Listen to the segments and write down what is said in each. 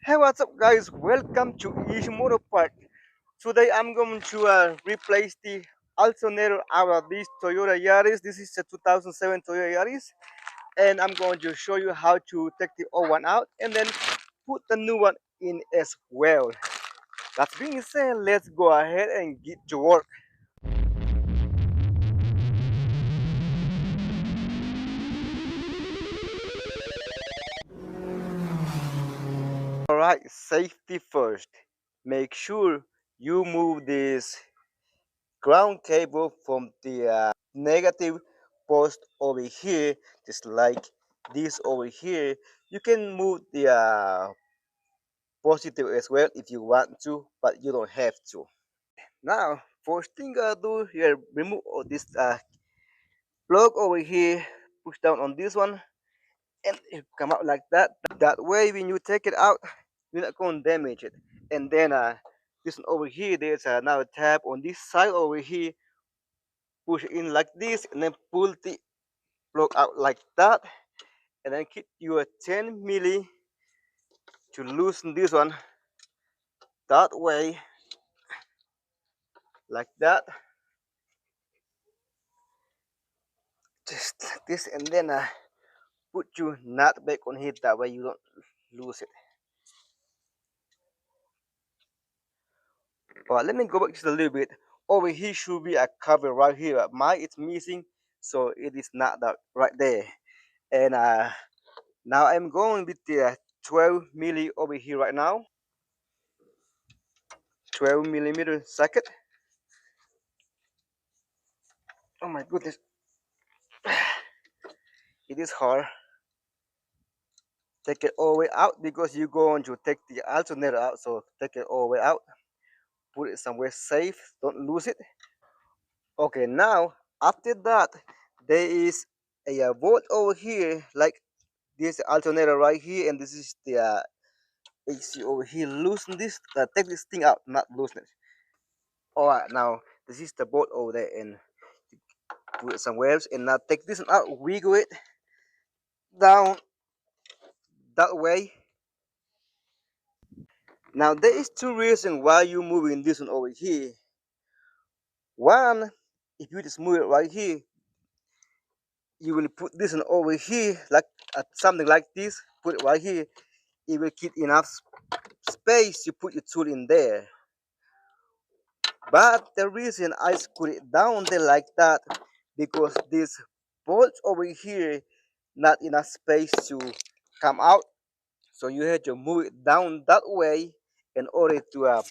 Hey, what's up, guys? Welcome to Easy Motor Park. Today, I'm going to replace the alternator out of this Toyota Yaris. This is a 2007 Toyota Yaris, and I'm going to show you how to take the old one out and then put the new one in as well. That being said, let's go ahead and get to work. All right, safety first. Make sure you move this ground cable from the negative post over here, just like this over here. You can move the positive as well if you want to, but you don't have to. Now, first thing I do here, remove all this plug over here, push down on this one, and it come out like that. That way, when you take it out, you're not going to damage it. And then this one over here, there's another tab on this side over here. Push in like this, and then pull the plug out like that, and then keep your 10 milli to loosen this one that way, like that, just like this, and then put your nut back on it, that way you don't lose it. But let me go back just a little bit. Over here should be a cover right here, but mine it's missing, so it is not that right there. And now I'm going with the 12 milli over here right now, 12 millimeter socket. Oh my goodness, it is hard. Take it all the way out because you're going to take the alternator out. So take it all the way out, put it somewhere safe, don't lose it. Okay, now after that, there is a bolt over here, like this alternator right here, and this is the AC over here. Loosen this, take this thing out, not loosen it. All right, now this is the bolt over there, and put it somewhere else. And now take this one out, wiggle it down that way. Now there is two reasons why you're moving this one over here. One, if you just move it right here, you will put this one over here, like something like this. Put it right here. It will keep enough space to put your tool in there. But the reason I screw it down there like that, because this bolts over here, not enough space to come out. So you have to move it down that way in order to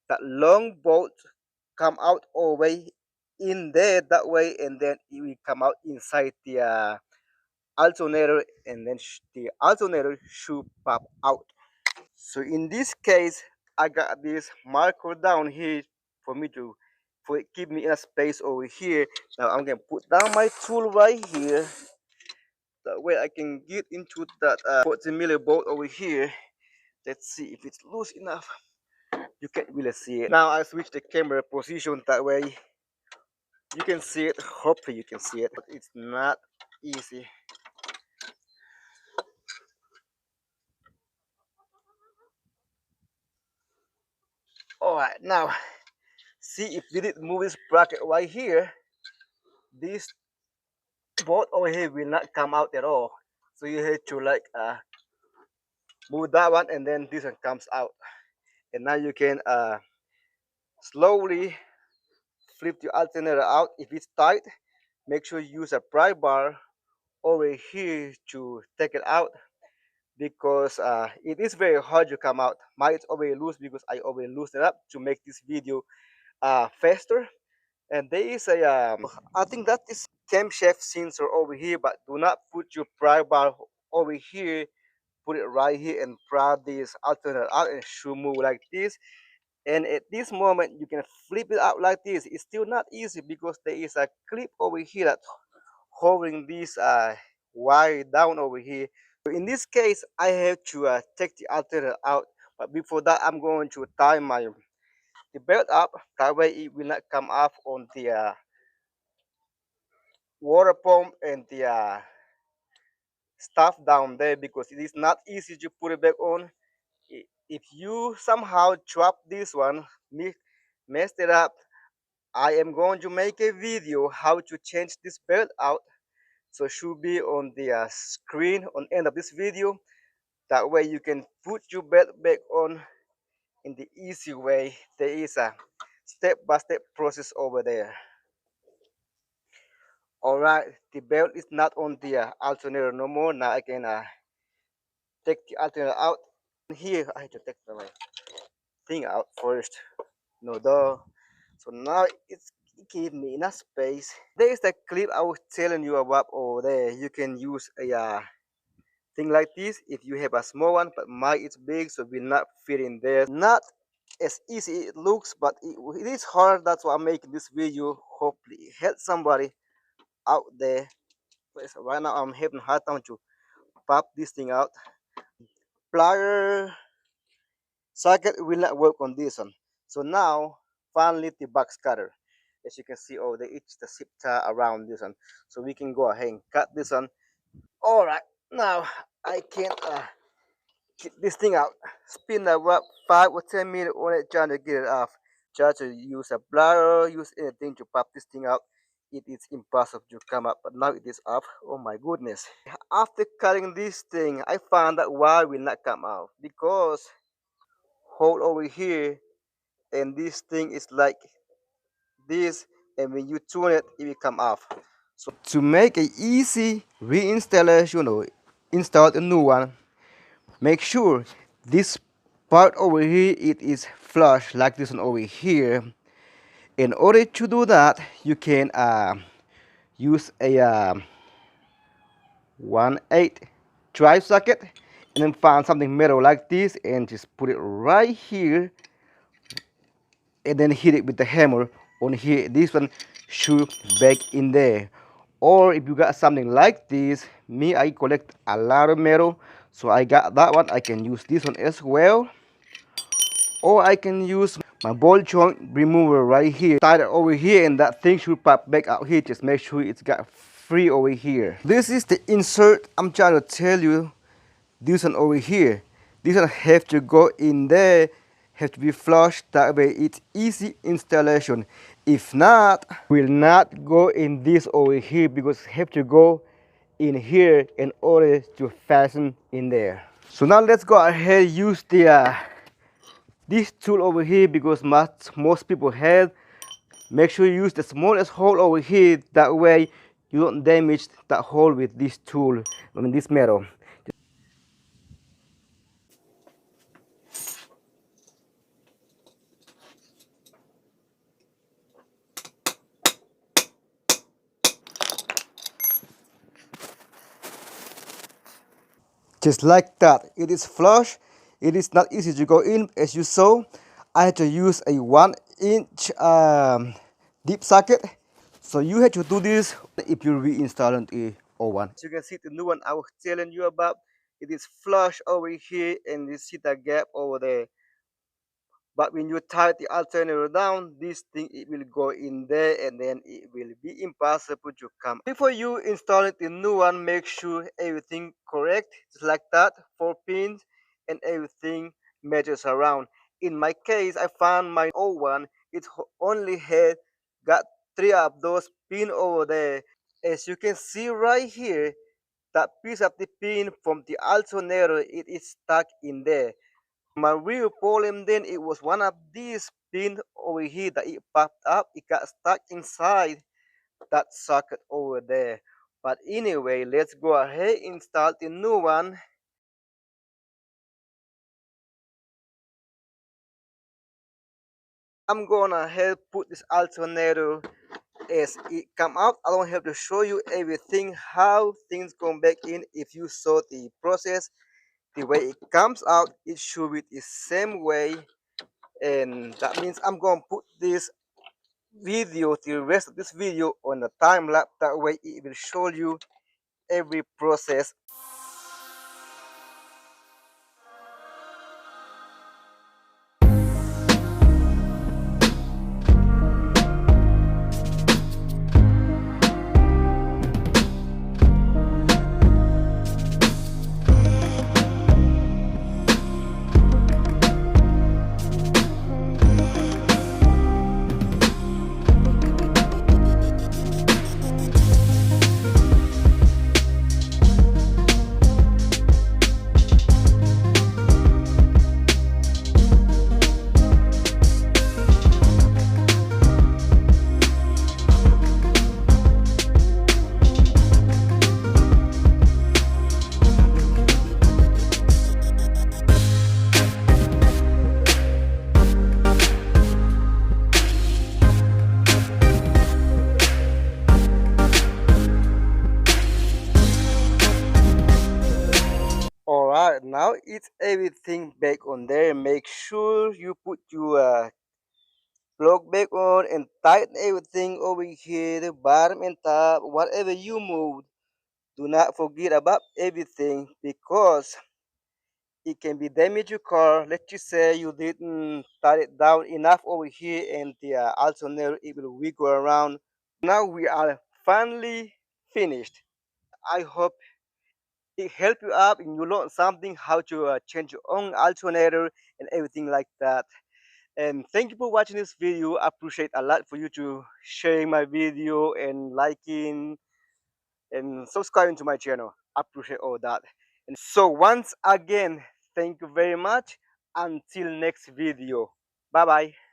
that long bolt come out all the way in there that way, and then it will come out inside the alternator, and then the alternator should pop out. So in this case, I got this marker down here for me to for it keep me in a space over here. Now I'm gonna put down my tool right here. That way I can get into that 40 milli bolt over here. Let's see if it's loose enough. You can't really see it. Now I switch the camera position, that way you can see it. Hopefully you can see it, but it's not easy. All right, now see if you did move this bracket right here, this bolt over here will not come out at all. So you have to like move that one, and then this one comes out. And now you can slowly flip the alternator out. If it's tight, make sure you use a pry bar over here to take it out, because it is very hard to come out. Mine is already loose because I already loosened it up to make this video faster. And there is a I think that is camshaft sensor over here, but do not put your pry bar over here. Put it right here and pry this alternator out, and it should move like this. And at this moment you can flip it out like this. It's still not easy because there is a clip over here that holding this wire down over here. So in this case, I have to take the alternator out, but before that I'm going to tie my the belt up, that way it will not come off on the water pump and the stuff down there, because it is not easy to put it back on. If you somehow drop this one, messed it up, I am going to make a video how to change this belt out. So it should be on the screen on end of this video. That way you can put your belt back on in the easy way. There is a step-by-step process over there. All right, the belt is not on the alternator no more. Now I can take the alternator out. Here I have to take the thing out first. No duh. So now it's give me enough space. There is the clip I was telling you about over there. You can use a thing like this if you have a small one, but mine is big, so will not fit in there. Not as easy it looks, but it is hard. That's why I'm making this video. Hopefully it helps somebody out there. But right now I'm having a hard time to pop this thing out. Plier socket will not work on this one. So now finally the box cutter. As you can see over there, it's the zip tie around this one. So we can go ahead and cut this one. All right, now I can get this thing out. Spin about 5 or 10 minutes on it trying to get it off. Try to use a plier, use anything to pop this thing out. It is impossible to come up, but now it is up. Oh my goodness. After cutting this thing, I found that why will not come out because hole over here and this thing is like this, and when you tune it, it will come off. So to make an easy reinstallation or install a new one, make sure this part over here it is flush like this one over here. In order to do that, you can use a 1/8 drive socket and then find something metal like this and just put it right here and then hit it with the hammer on here. This one should back in there. Or if you got something like this, me I collect a lot of metal, so I got that one. I can use this one as well, or I can use my ball joint remover right here. Tie it over here and that thing should pop back out here. Just make sure it's got free over here. This is the insert I'm trying to tell you. This one over here, this one have to go in there, have to be flush. That way it's easy installation. If not, will not go in this over here because have to go in here in order to fasten in there. So now let's go ahead and use the this tool over here because most people have. Make sure you use the smallest hole over here. That way you don't damage that hole with this tool. I mean this metal. Just like that, it is flush. It is not easy to go in. As you saw, I had to use a 1-inch deep socket. So you had to do this if you reinstall the old one. As you can see, the new one I was telling you about, it is flush over here and you see the gap over there. But when you tie the alternator down, this thing it will go in there and then it will be impossible to come. Before you install it, the new one, make sure everything correct, just like that, 4 pins and everything matches around. In my case, I found my old one, it only had got 3 of those pins over there. As you can see right here, that piece of the pin from the alternator, it is stuck in there. My real problem then it was one of these pins over here that it popped up. It got stuck inside that socket over there. But anyway, let's go ahead and install the new one. I'm gonna help put this alternator as it come out. I don't have to show you everything how things come back in. If you saw the process, the way it comes out, it should be the same way. And that means I'm gonna put this video, the rest of this video on the time lapse. That way it will show you every process. fix everything back on there. Make sure you put your plug back on and tighten everything over here, the bottom and top, whatever you moved. Do not forget about everything because it can be damage your car. Let's just say you didn't tighten it down enough over here and the alternator it will wiggle around. Now we are finally finished. I hope it helped you out and you learned something how to change your own alternator and everything like that. And thank you for watching this video. I appreciate a lot for you to sharing my video and liking and subscribing to my channel. I appreciate all that. And so once again, thank you very much. Until next video. Bye bye.